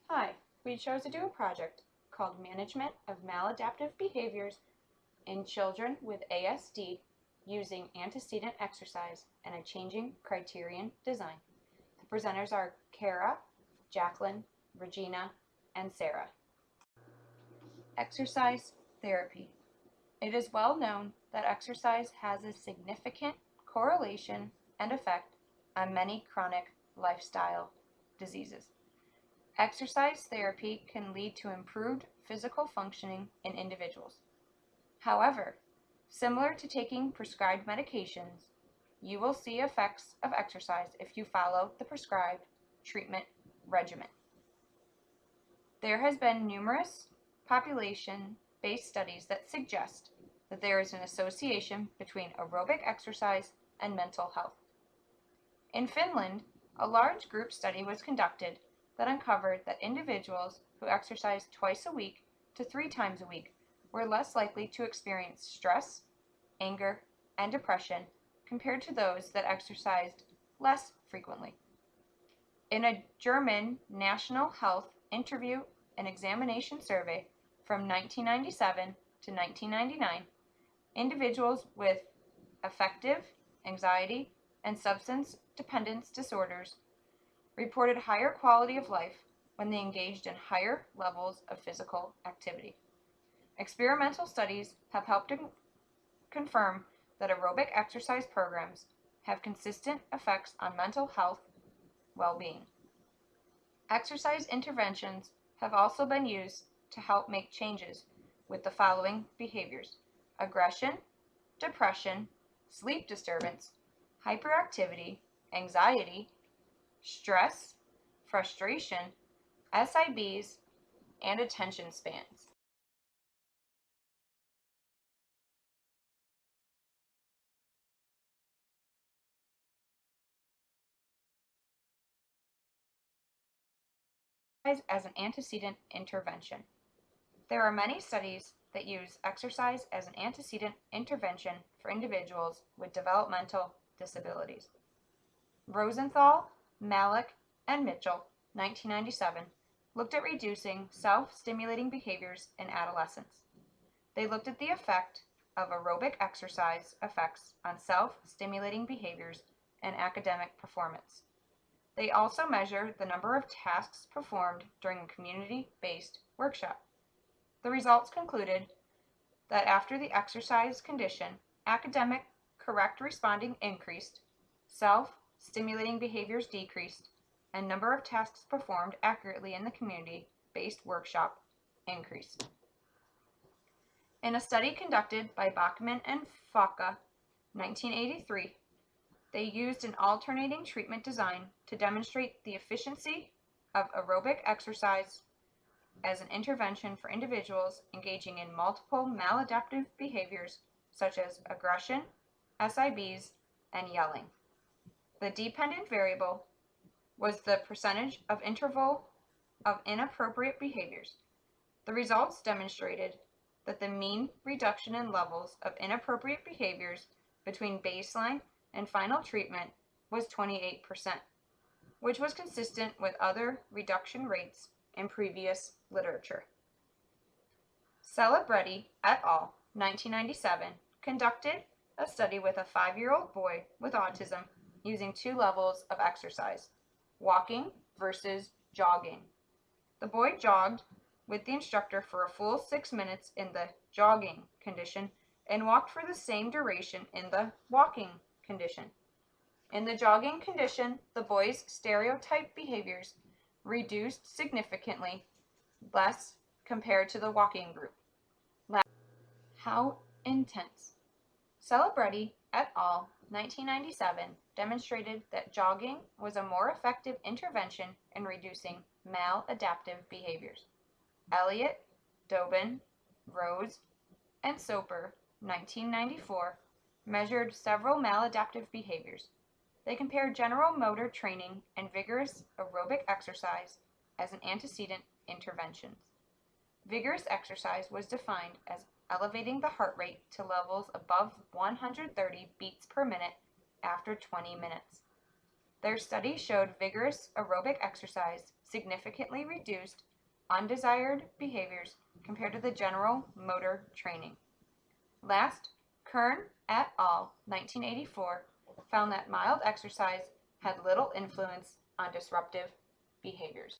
Hi, we chose to do a project called Management of Maladaptive Behaviors in Children with ASD using antecedent exercise and a changing criterion design. The presenters are Kara, Jacqueline, Regina, and Sarah. Exercise therapy. It is well known that exercise has a significant correlation and effect on many chronic lifestyle diseases. Exercise therapy can lead to improved physical functioning in individuals. However, similar to taking prescribed medications, you will see effects of exercise if you follow the prescribed treatment regimen. There has been numerous population-based studies that suggest that there is an association between aerobic exercise and mental health. In Finland, a large group study was conducted that uncovered that individuals who exercised twice a week to 3 times a week were less likely to experience stress, anger, and depression compared to those that exercised less frequently. In a German National Health Interview and Examination Survey from 1997 to 1999, individuals with affective, anxiety, and substance dependence disorders reported higher quality of life when they engaged in higher levels of physical activity. Experimental studies have helped to confirm that aerobic exercise programs have consistent effects on mental health well-being. Exercise interventions have also been used to help make changes with the following behaviors: aggression, depression, sleep disturbance, hyperactivity, anxiety, stress, frustration, SIBs, and attention spans. As an antecedent intervention. There are many studies that use exercise as an antecedent intervention for individuals with developmental disabilities. Rosenthal, Malik, and Mitchell, 1997, looked at reducing self-stimulating behaviors in adolescents. They looked at the effect of aerobic exercise effects on self-stimulating behaviors and academic performance. They also measured the number of tasks performed during a community-based workshop. The results concluded that after the exercise condition, academic correct responding increased, self-stimulating behaviors decreased, and number of tasks performed accurately in the community-based workshop increased. In a study conducted by Bachman and Faka, 1983, they used an alternating treatment design to demonstrate the efficiency of aerobic exercise as an intervention for individuals engaging in multiple maladaptive behaviors such as aggression, SIBs, and yelling. The dependent variable was the percentage of interval of inappropriate behaviors. The results demonstrated that the mean reduction in levels of inappropriate behaviors between baseline and final treatment was 28%, which was consistent with other reduction rates in previous literature. Celebretti et al., 1997, conducted a study with a 5-year-old boy with autism using 2 levels of exercise, walking versus jogging. The boy jogged with the instructor for a full 6 minutes in the jogging condition and walked for the same duration in the walking condition. In the jogging condition, the boy's stereotype behaviors reduced significantly less compared to the walking group. How intense? Celebretti et al., 1997, demonstrated that jogging was a more effective intervention in reducing maladaptive behaviors. Elliott, Dobin, Rose, and Soper, 1994, measured several maladaptive behaviors. They compared general motor training and vigorous aerobic exercise as an antecedent interventions. Vigorous exercise was defined as elevating the heart rate to levels above 130 beats per minute after 20 minutes. Their study showed vigorous aerobic exercise significantly reduced undesired behaviors compared to the general motor training. Last, Kern et al. 1984 found that mild exercise had little influence on disruptive behaviors.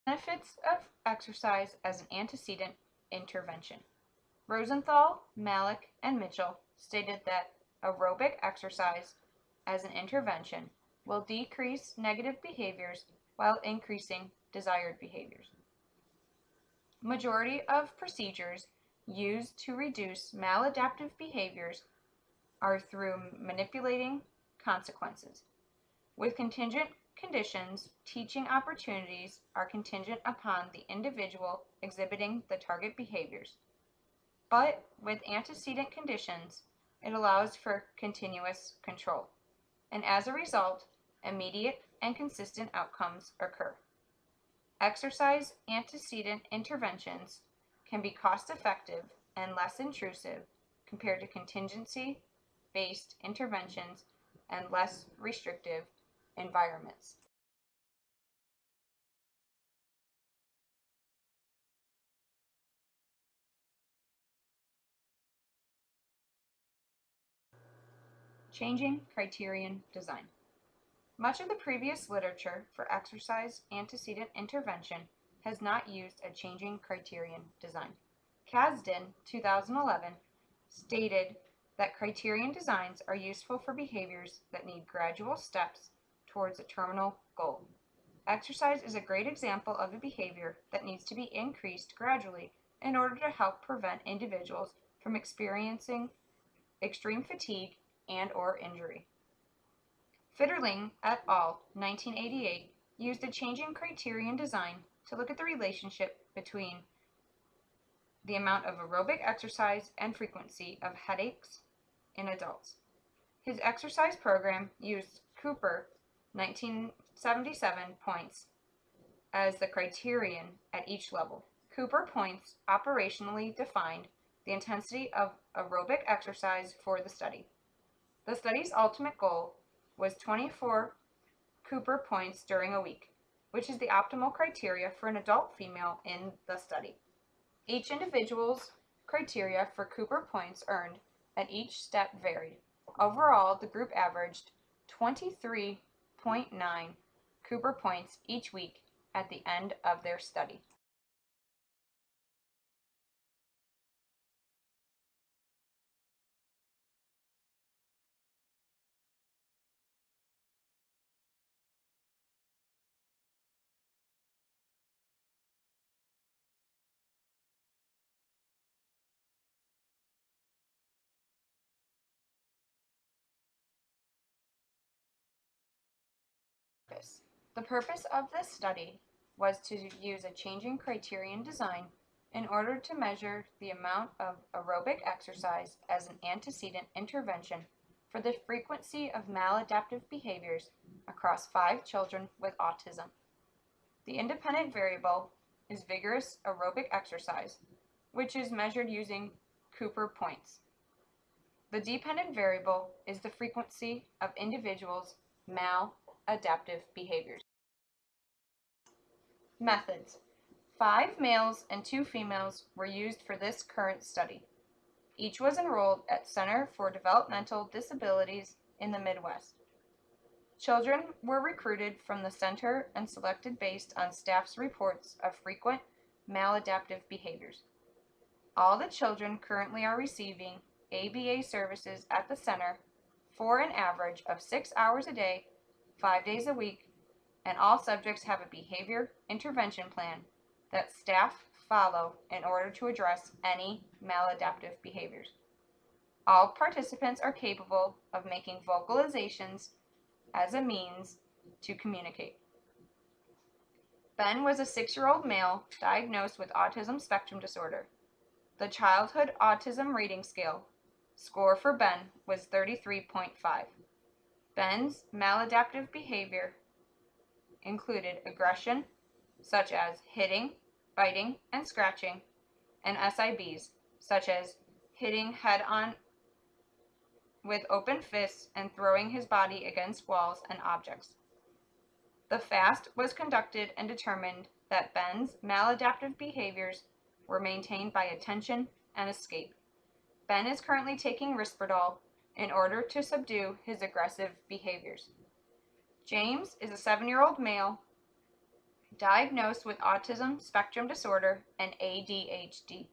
Benefits of exercise as an antecedent intervention. Rosenthal, Malik, and Mitchell stated that aerobic exercise as an intervention will decrease negative behaviors while increasing desired behaviors. Majority of procedures used to reduce maladaptive behaviors are through manipulating consequences. With contingent conditions, teaching opportunities are contingent upon the individual exhibiting the target behaviors. But with antecedent conditions, it allows for continuous control, and as a result, immediate and consistent outcomes occur. Exercise antecedent interventions can be cost-effective and less intrusive compared to contingency-based interventions and less restrictive environments. Changing criterion design. Much of the previous literature for exercise antecedent intervention has not used a changing criterion design. Kasdan, 2011, stated that criterion designs are useful for behaviors that need gradual steps towards a terminal goal. Exercise is a great example of a behavior that needs to be increased gradually in order to help prevent individuals from experiencing extreme fatigue and/or injury. Fitterling et al. 1988 used a changing criterion design to look at the relationship between the amount of aerobic exercise and frequency of headaches in adults. His exercise program used Cooper 1977 points as the criterion at each level. Cooper points operationally defined the intensity of aerobic exercise for the study. The study's ultimate goal was 24 Cooper points during a week, which is the optimal criteria for an adult female in the study. Each individual's criteria for Cooper points earned at each step varied. Overall, the group averaged 23.9 Cooper points each week at the end of their study. The purpose of this study was to use a changing criterion design in order to measure the amount of aerobic exercise as an antecedent intervention for the frequency of maladaptive behaviors across 5 children with autism. The independent variable is vigorous aerobic exercise, which is measured using Cooper points. The dependent variable is the frequency of individuals' maladaptive behaviors. Methods. 5 males and 2 females were used for this current study. Each was enrolled at Center for Developmental Disabilities in the Midwest. Children were recruited from the center and selected based on staff's reports of frequent maladaptive behaviors. All the children currently are receiving ABA services at the center for an average of 6 hours a day, 5 days a week, and all subjects have a behavior intervention plan that staff follow in order to address any maladaptive behaviors. All participants are capable of making vocalizations as a means to communicate. Ben was a 6-year-old male diagnosed with autism spectrum disorder. The Childhood Autism Rating Scale score for Ben was 33.5. Ben's maladaptive behavior included aggression, such as hitting, biting, and scratching, and SIBs, such as hitting head-on with open fists and throwing his body against walls and objects. The fast was conducted and determined that Ben's maladaptive behaviors were maintained by attention and escape. Ben is currently taking Risperdal in order to subdue his aggressive behaviors. James is a 7-year-old male diagnosed with autism spectrum disorder and ADHD.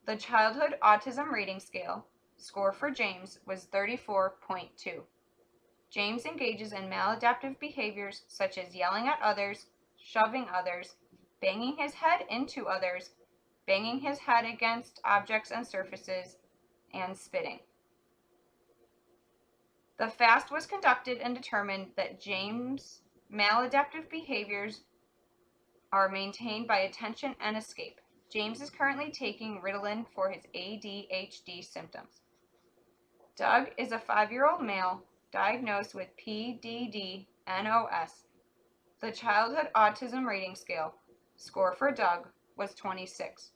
The Childhood Autism Rating Scale score for James was 34.2. James engages in maladaptive behaviors such as yelling at others, shoving others, banging his head into others, banging his head against objects and surfaces, and spitting. The fast was conducted and determined that James' maladaptive behaviors are maintained by attention and escape. James is currently taking Ritalin for his ADHD symptoms. Doug is a 5-year-old male diagnosed with PDD-NOS. The Childhood Autism Rating Scale score for Doug was 26.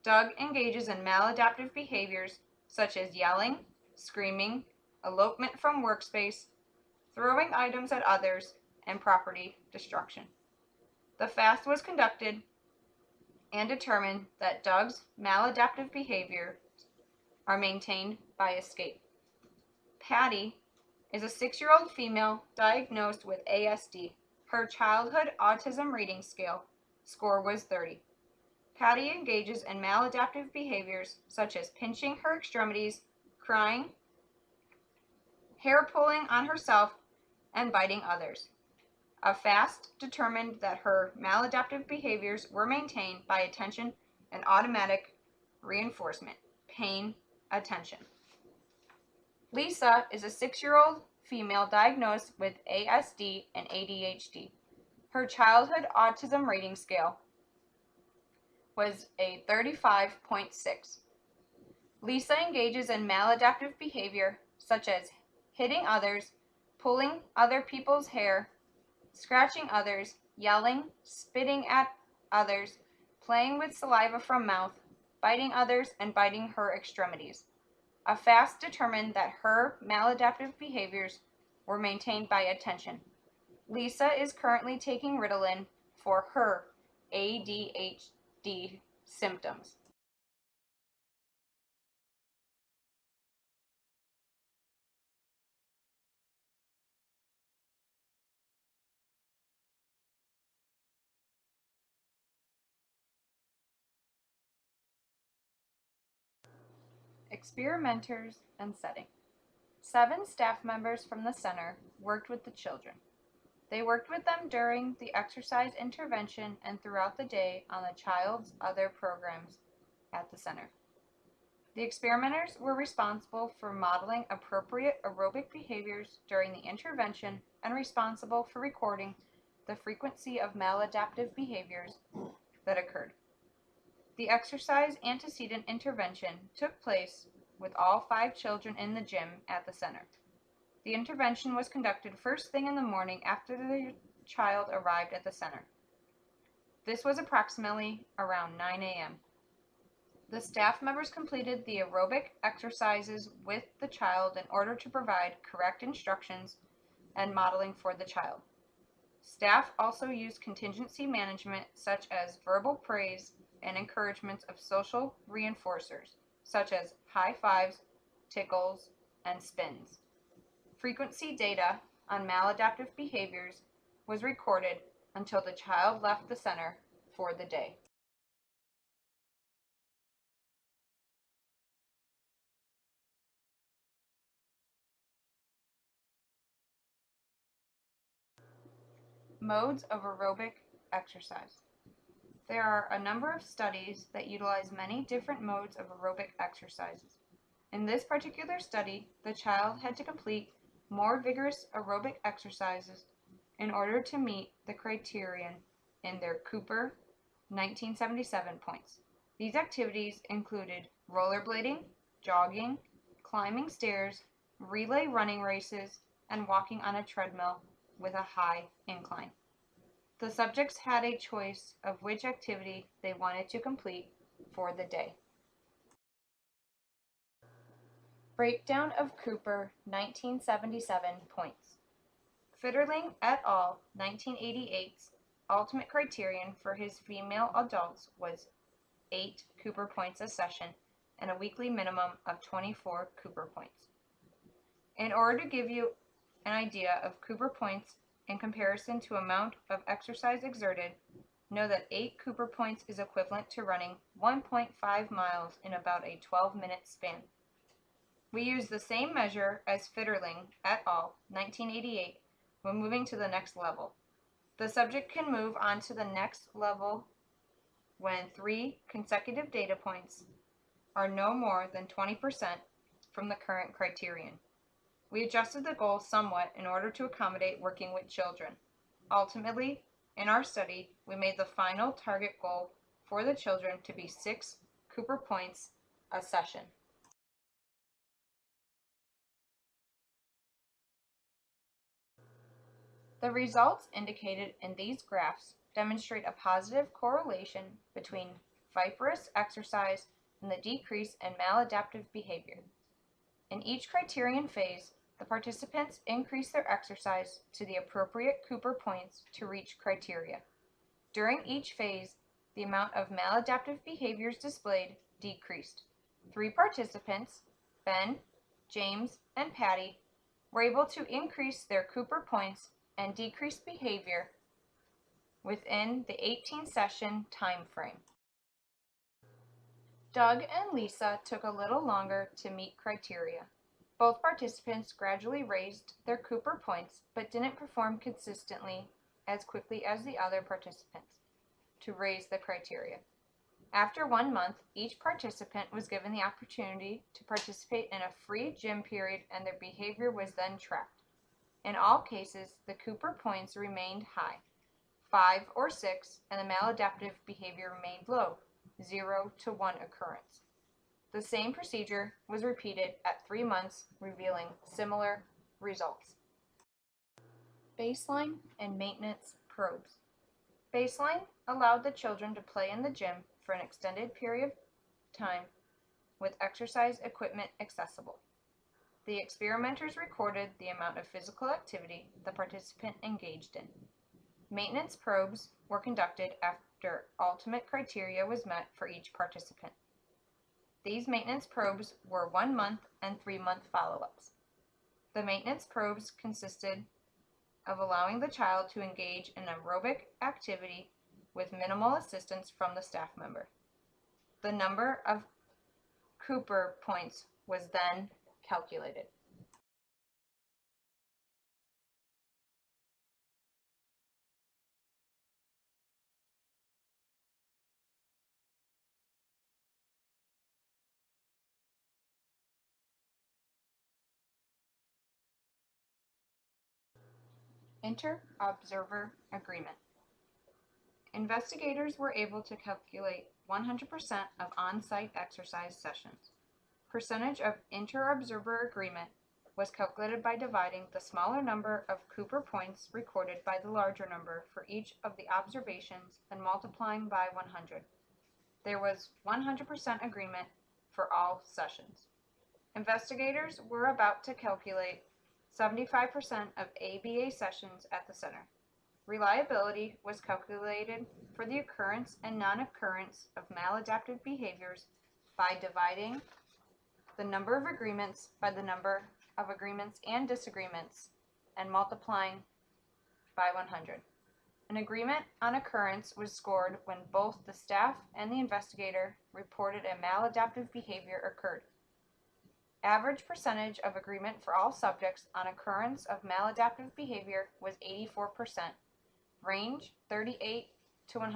Doug engages in maladaptive behaviors such as yelling, screaming, elopement from workspace, throwing items at others, and property destruction. The fast was conducted and determined that Doug's maladaptive behaviors are maintained by escape. Patty is a 6-year-old female diagnosed with ASD. Her Childhood Autism Rating Scale score was 30. Patty engages in maladaptive behaviors such as pinching her extremities, crying, hair pulling on herself, and biting others. A fast determined that her maladaptive behaviors were maintained by attention and automatic reinforcement, paying attention. Lisa is a 6-year-old female diagnosed with ASD and ADHD. Her Childhood Autism Rating Scale was a 35.6. Lisa engages in maladaptive behavior such as hitting others, pulling other people's hair, scratching others, yelling, spitting at others, playing with saliva from mouth, biting others, and biting her extremities. A fast determined that her maladaptive behaviors were maintained by attention. Lisa is currently taking Ritalin for her ADHD symptoms. Experimenters and setting. 7 staff members from the center worked with the children. They worked with them during the exercise intervention and throughout the day on the child's other programs at the center. The experimenters were responsible for modeling appropriate aerobic behaviors during the intervention and responsible for recording the frequency of maladaptive behaviors that occurred. The exercise antecedent intervention took place with all 5 children in the gym at the center. The intervention was conducted first thing in the morning after the child arrived at the center. This was approximately around 9 a.m. The staff members completed the aerobic exercises with the child in order to provide correct instructions and modeling for the child. Staff also used contingency management such as verbal praise and encouragement of social reinforcers such as high fives, tickles, and spins. Frequency data on maladaptive behaviors was recorded until the child left the center for the day. Modes of aerobic exercise. There are a number of studies that utilize many different modes of aerobic exercises. In this particular study, the child had to complete more vigorous aerobic exercises in order to meet the criterion in their Cooper 1977 points. These activities included rollerblading, jogging, climbing stairs, relay running races, and walking on a treadmill with a high incline. The subjects had a choice of which activity they wanted to complete for the day. Breakdown of Cooper 1977 points. Fitterling et al. 1988's ultimate criterion for his female adults was 8 Cooper points a session and a weekly minimum of 24 Cooper points. In order to give you an idea of Cooper points in comparison to amount of exercise exerted, know that 8 Cooper points is equivalent to running 1.5 miles in about a 12-minute span. We use the same measure as Fitterling et al. 1988 when moving to the next level. The subject can move on to the next level when 3 consecutive data points are no more than 20% from the current criterion. We adjusted the goal somewhat in order to accommodate working with children. Ultimately, in our study, we made the final target goal for the children to be 6 Cooper points a session. The results indicated in these graphs demonstrate a positive correlation between vigorous exercise and the decrease in maladaptive behavior. In each criterion phase, the participants increased their exercise to the appropriate Cooper points to reach criteria. During each phase, the amount of maladaptive behaviors displayed decreased. 3 participants, Ben, James, and Patty, were able to increase their Cooper points and decrease behavior within the 18-session time frame. Doug and Lisa took a little longer to meet criteria. Both participants gradually raised their Cooper points but didn't perform consistently as quickly as the other participants to raise the criteria. After 1 month, each participant was given the opportunity to participate in a free gym period and their behavior was then tracked. In all cases, the Cooper points remained high, 5 or 6, and the maladaptive behavior remained low, 0 to 1 occurrence. The same procedure was repeated at 3 months, revealing similar results. Baseline and maintenance probes. Baseline allowed the children to play in the gym for an extended period of time with exercise equipment accessible. The experimenters recorded the amount of physical activity the participant engaged in. Maintenance probes were conducted after ultimate criteria was met for each participant. These maintenance probes were 1 month and 3-month follow-ups. The maintenance probes consisted of allowing the child to engage in aerobic activity with minimal assistance from the staff member. The number of Cooper points was then calculated. Inter-observer agreement. Investigators were able to calculate 100% of on-site exercise sessions. Percentage of inter-observer agreement was calculated by dividing the smaller number of Cooper points recorded by the larger number for each of the observations and multiplying by 100. There was 100% agreement for all sessions. Investigators were about to calculate 75% of ABA sessions at the center. Reliability was calculated for the occurrence and non-occurrence of maladaptive behaviors by dividing the number of agreements by the number of agreements and disagreements and multiplying by 100. An agreement on occurrence was scored when both the staff and the investigator reported a maladaptive behavior occurred. Average percentage of agreement for all subjects on occurrence of maladaptive behavior was 84%, range 38 to 100%,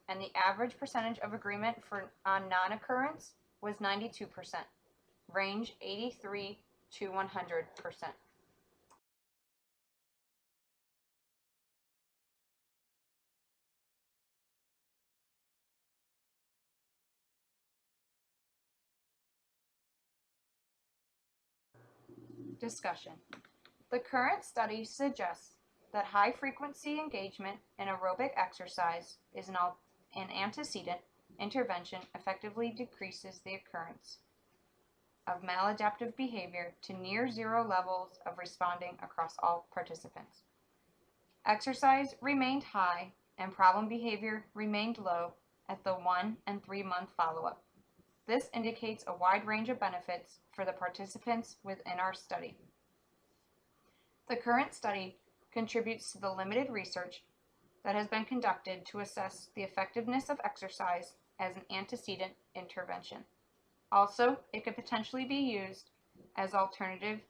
and the average percentage of agreement on non-occurrence was 92%, range 83 to 100%. Discussion. The current study suggests that high-frequency engagement in aerobic exercise is an antecedent intervention effectively decreases the occurrence of maladaptive behavior to near zero levels of responding across all participants. Exercise remained high and problem behavior remained low at the 1 and 3 month follow-up. This indicates a wide range of benefits for the participants within our study. The current study contributes to the limited research that has been conducted to assess the effectiveness of exercise as an antecedent intervention. Also, it could potentially be used as alternative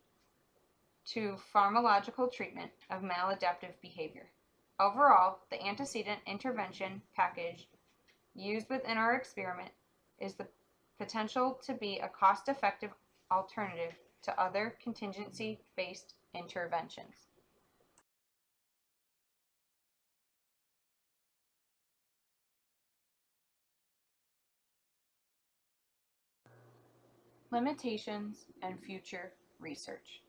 to pharmacological treatment of maladaptive behavior. Overall, the antecedent intervention package used within our experiment is the potential to be a cost-effective alternative to other contingency-based interventions. Limitations and future research.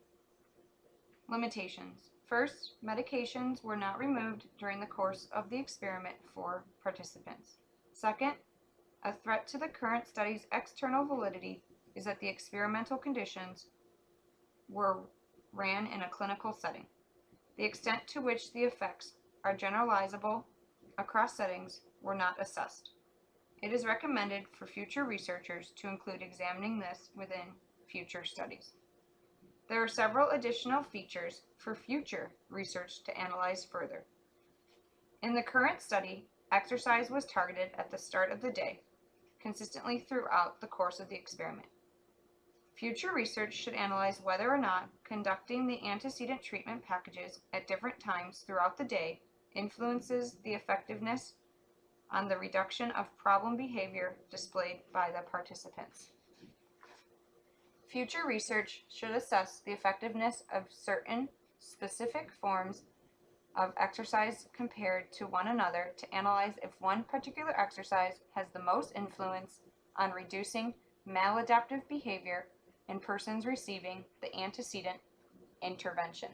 Limitations. First, medications were not removed during the course of the experiment for participants. Second, a threat to the current study's external validity is that the experimental conditions were ran in a clinical setting. The extent to which the effects are generalizable across settings were not assessed. It is recommended for future researchers to include examining this within future studies. There are several additional features for future research to analyze further. In the current study, exercise was targeted at the start of the day, consistently throughout the course of the experiment. Future research should analyze whether or not conducting the antecedent treatment packages at different times throughout the day influences the effectiveness on the reduction of problem behavior displayed by the participants. Future research should assess the effectiveness of certain specific forms of exercise compared to one another to analyze if one particular exercise has the most influence on reducing maladaptive behavior in persons receiving the antecedent intervention.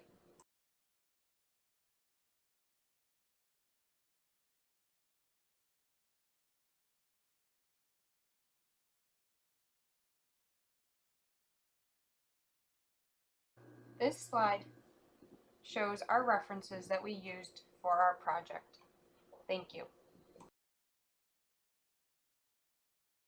This slide shows our references that we used for our project. Thank you.